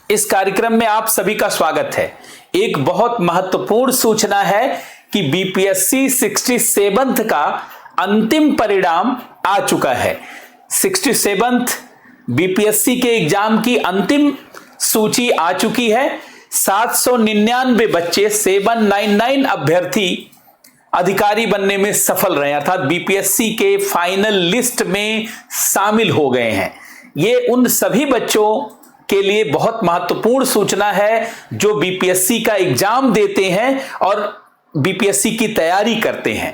इस कार्यक्रम में आप सभी का स्वागत है। एक बहुत महत्वपूर्ण सूचना है कि बीपीएससी 67th का अंतिम परिणाम आ चुका है। 67th बीपीएससी के एग्जाम की अंतिम सूची आ चुकी है। 799 बच्चे 799 अभ्यर्थी अधिकारी बनने में सफल रहे, अर्थात बीपीएससी के फाइनल लिस्ट में शामिल हो गए हैं। ये उन सभी बच्चों के लिए बहुत महत्वपूर्ण सूचना है जो बीपीएससी का एग्जाम देते हैं और बीपीएससी की तैयारी करते हैं।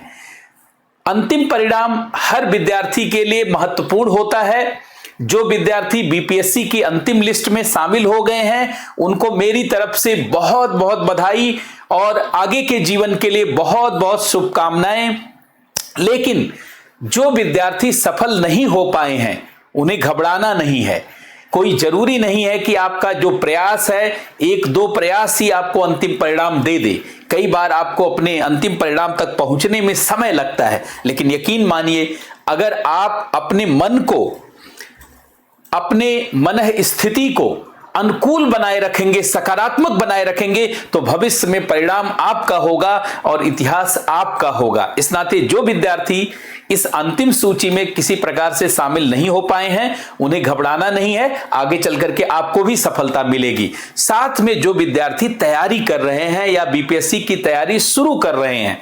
अंतिम परिणाम हर विद्यार्थी के लिए महत्वपूर्ण होता है। जो विद्यार्थी बीपीएससी की अंतिम लिस्ट में शामिल हो गए हैं उनको मेरी तरफ से बहुत बहुत बधाई और आगे के जीवन के लिए बहुत बहुत शुभकामनाएं। लेकिन जो विद्यार्थी सफल नहीं हो पाए हैं उन्हें घबराना नहीं है। कोई जरूरी नहीं है कि आपका जो प्रयास है, एक दो प्रयास ही आपको अंतिम परिणाम दे दे। कई बार आपको अपने अंतिम परिणाम तक पहुंचने में समय लगता है, लेकिन यकीन मानिए अगर आप अपने मन को, अपने मन स्थिति को अनुकूल बनाए रखेंगे, सकारात्मक बनाए रखेंगे, तो भविष्य में परिणाम आपका होगा और इतिहास आपका होगा। इस नाते जो विद्यार्थी इस अंतिम सूची में किसी प्रकार से शामिल नहीं हो पाए हैं उन्हें घबराना नहीं है, आगे चल करके आपको भी सफलता मिलेगी। साथ में जो विद्यार्थी तैयारी कर रहे हैं या बीपीएससी की तैयारी शुरू कर रहे हैं,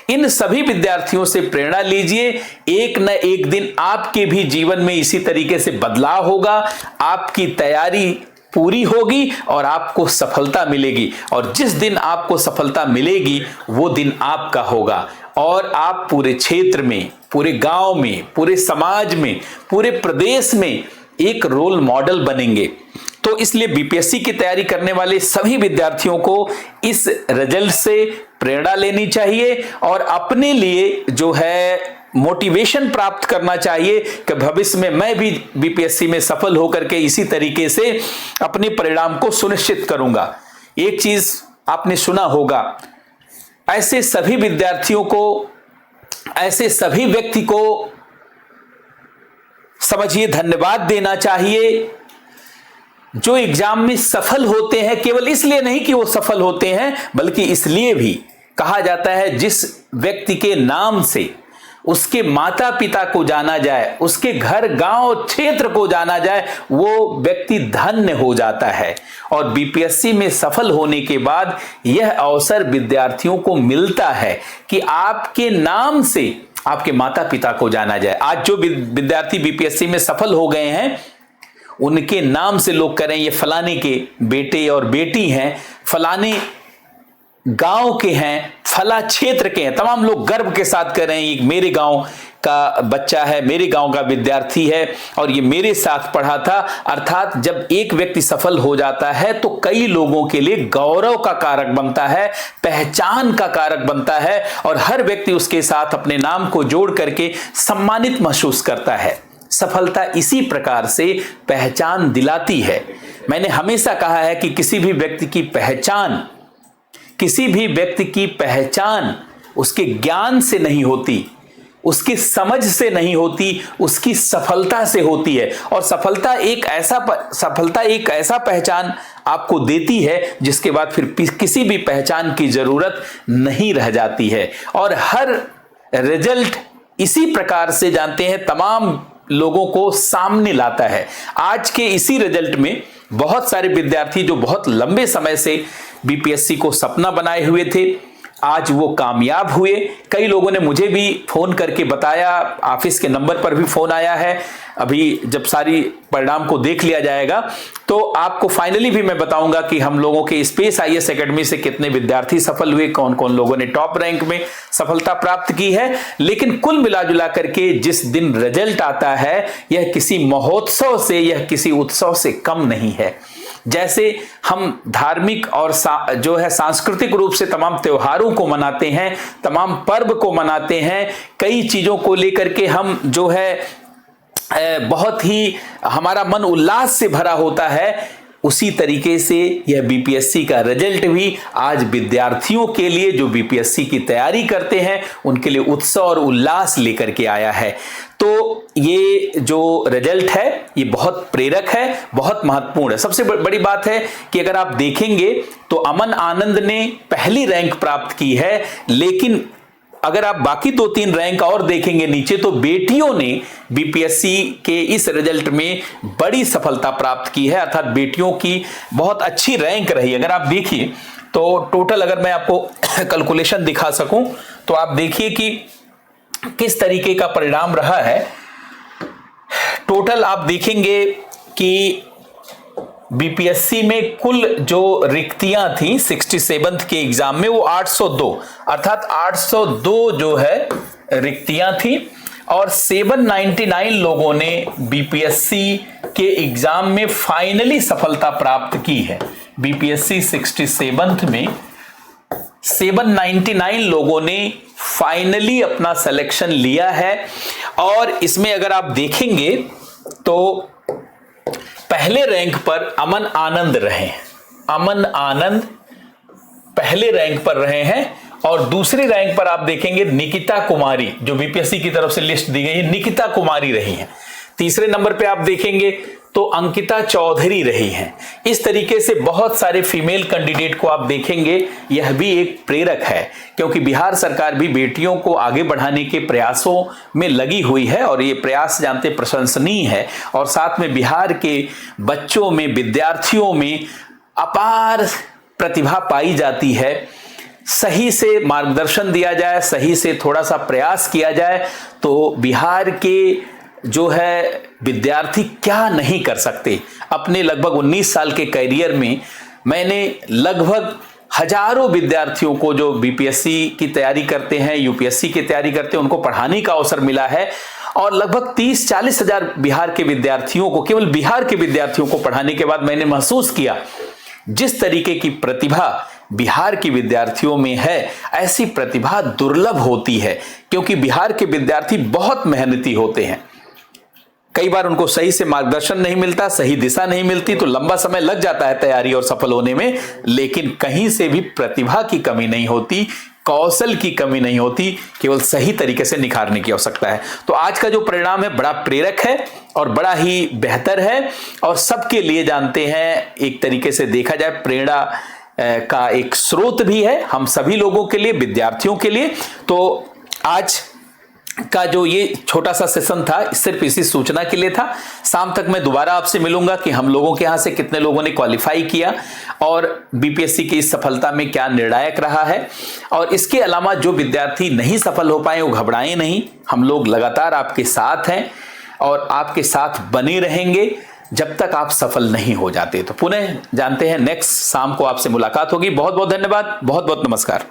इन सभी विद्यार्थियों से प्रेरणा लीजिए। एक न एक दिन आपके भी जीवन में इसी तरीके से बदलाव होगा, आपकी तैयारी पूरी होगी और आपको सफलता मिलेगी। और जिस दिन आपको सफलता मिलेगी वो दिन आपका होगा और आप पूरे क्षेत्र में, पूरे गांव में, पूरे समाज में, पूरे प्रदेश में एक रोल मॉडल बनेंगे। तो इसलिए बीपीएससी की तैयारी करने वाले सभी विद्यार्थियों को इस रिजल्ट से प्रेरणा लेनी चाहिए और अपने लिए जो है मोटिवेशन प्राप्त करना चाहिए कि भविष्य में मैं भी बीपीएससी में सफल होकर के इसी तरीके से अपने परिणाम को सुनिश्चित करूंगा। एक चीज आपने सुना होगा, ऐसे सभी विद्यार्थियों को, ऐसे सभी व्यक्ति को समझिए धन्यवाद देना चाहिए जो एग्जाम में सफल होते हैं। केवल इसलिए नहीं कि वो सफल होते हैं, बल्कि इसलिए भी कहा जाता है जिस व्यक्ति के नाम से उसके माता पिता को जाना जाए, उसके घर गांव क्षेत्र को जाना जाए, वो व्यक्ति धन्य हो जाता है। और बीपीएससी में सफल होने के बाद यह अवसर विद्यार्थियों को मिलता है कि आपके नाम से आपके माता पिता को जाना जाए। आज जो विद्यार्थी बीपीएससी में सफल हो गए हैं उनके नाम से लोग करें ये फलाने के बेटे और बेटी हैं, फलाने गांव के हैं, फला क्षेत्र के हैं। तमाम लोग गर्व के साथ करें ये मेरे गांव का बच्चा है, मेरे गांव का विद्यार्थी है और ये मेरे साथ पढ़ा था। अर्थात जब एक व्यक्ति सफल हो जाता है तो कई लोगों के लिए गौरव का कारक बनता है, पहचान का कारक बनता है और हर व्यक्ति उसके साथ अपने नाम को जोड़ करके सम्मानित महसूस करता है। सफलता इसी प्रकार से पहचान दिलाती है। मैंने हमेशा कहा है कि किसी भी व्यक्ति की पहचान उसके ज्ञान से नहीं होती, उसकी समझ से नहीं होती, उसकी सफलता से होती है। और सफलता एक ऐसा पहचान आपको देती है जिसके बाद फिर किसी भी पहचान की जरूरत नहीं रह जाती है। और हर रिजल्ट इसी प्रकार से जानते हैं तमाम लोगों को सामने लाता है। आज के इसी रिजल्ट में बहुत सारे विद्यार्थी जो बहुत लंबे समय से बीपीएससी को सपना बनाए हुए थे, आज वो कामयाब हुए। कई लोगों ने मुझे भी फोन करके बताया, ऑफिस के नंबर पर भी फोन आया है। अभी जब सारी परिणाम को देख लिया जाएगा तो आपको फाइनली भी मैं बताऊंगा कि हम लोगों के स्पेस आईएएस एकेडमी से कितने विद्यार्थी सफल हुए, कौन कौन लोगों ने टॉप रैंक में सफलता प्राप्त की है। लेकिन कुल मिला जुला करके जिस दिन रिजल्ट आता है यह किसी महोत्सव से, यह किसी उत्सव से कम नहीं है। जैसे हम धार्मिक और जो है सांस्कृतिक रूप से तमाम त्योहारों को मनाते हैं, तमाम पर्व को मनाते हैं, कई चीजों को लेकर के हम जो है बहुत ही हमारा मन उल्लास से भरा होता है, उसी तरीके से यह बीपीएससी का रिजल्ट भी आज विद्यार्थियों के लिए जो बीपीएससी की तैयारी करते हैं उनके लिए उत्सव और उल्लास लेकर के आया है। तो तो ये जो रिजल्ट है ये बहुत प्रेरक है, बहुत महत्वपूर्ण है। सबसे बड़ी बात है कि अगर आप देखेंगे तो अमन आनंद ने पहली रैंक प्राप्त की है, लेकिन अगर आप बाकी 2-3 रैंक और देखेंगे नीचे तो बेटियों ने बीपीएससी के इस रिजल्ट में बड़ी सफलता प्राप्त की है, अर्थात बेटियों की बहुत अच्छी रैंक रही। अगर आप देखिए तो टोटल अगर मैं आपको कैलकुलेशन दिखा सकूं तो आप देखिए कि किस तरीके का परिणाम रहा है। टोटल आप देखेंगे कि बीपीएससी में कुल जो रिक्तियां थी 67th के एग्जाम में वो 802, अर्थात 802 जो है रिक्तियां थी और 799 लोगों ने बीपीएससी के एग्जाम में फाइनली सफलता प्राप्त की है। बीपीएससी 67th में 799 लोगों ने फाइनली अपना सिलेक्शन लिया है। और इसमें अगर आप देखेंगे तो पहले रैंक पर अमन आनंद रहे, अमन आनंद पहले रैंक पर रहे हैं और दूसरी रैंक पर आप देखेंगे निकिता कुमारी, जो बीपीएससी की तरफ से लिस्ट दी गई है, निकिता कुमारी रही हैं। तीसरे नंबर पे आप देखेंगे तो अंकिता चौधरी रही हैं। इस तरीके से बहुत सारे फीमेल कैंडिडेट को आप देखेंगे। यह भी एक प्रेरक है क्योंकि बिहार सरकार भी बेटियों को आगे बढ़ाने के प्रयासों में लगी हुई है और ये प्रयास जानते प्रशंसनीय है। और साथ में बिहार के बच्चों में, विद्यार्थियों में अपार प्रतिभा पाई जाती है। सही से मार्गदर्शन दिया जाए, सही से थोड़ा सा प्रयास किया जाए तो बिहार के जो है विद्यार्थी क्या नहीं कर सकते। अपने लगभग 19 साल के करियर में मैंने लगभग हजारों विद्यार्थियों को जो बीपीएससी की तैयारी करते हैं, यूपीएससी की तैयारी करते हैं, उनको पढ़ाने का अवसर मिला है और लगभग 30-40 हजार बिहार के विद्यार्थियों को, केवल बिहार के विद्यार्थियों को पढ़ाने के बाद मैंने महसूस किया जिस तरीके की प्रतिभा बिहार के विद्यार्थियों में है, ऐसी प्रतिभा दुर्लभ होती है क्योंकि बिहार के विद्यार्थी बहुत मेहनती होते हैं। कई बार उनको सही से मार्गदर्शन नहीं मिलता, सही दिशा नहीं मिलती तो लंबा समय लग जाता है तैयारी और सफल होने में, लेकिन कहीं से भी प्रतिभा की कमी नहीं होती, कौशल की कमी नहीं होती, केवल सही तरीके से निखारने की आवश्यकता है। तो आज का जो परिणाम है बड़ा प्रेरक है और बड़ा ही बेहतर है और सबके लिए जानते हैं एक तरीके से देखा जाए प्रेरणा का एक स्रोत भी है हम सभी लोगों के लिए, विद्यार्थियों के लिए। तो आज का जो ये छोटा सा सेशन था सिर्फ इसी सूचना के लिए था। शाम तक मैं दोबारा आपसे मिलूंगा कि हम लोगों के यहां से कितने लोगों ने क्वालिफाई किया और बीपीएससी की इस सफलता में क्या निर्णायक रहा है। और इसके अलावा जो विद्यार्थी नहीं सफल हो पाए वो घबराएं नहीं, हम लोग लगातार आपके साथ हैं और आपके साथ बने रहेंगे जब तक आप सफल नहीं हो जाते। तो पुनः जानते हैं नेक्स्ट शाम को आपसे मुलाकात होगी। बहुत बहुत धन्यवाद, बहुत बहुत नमस्कार।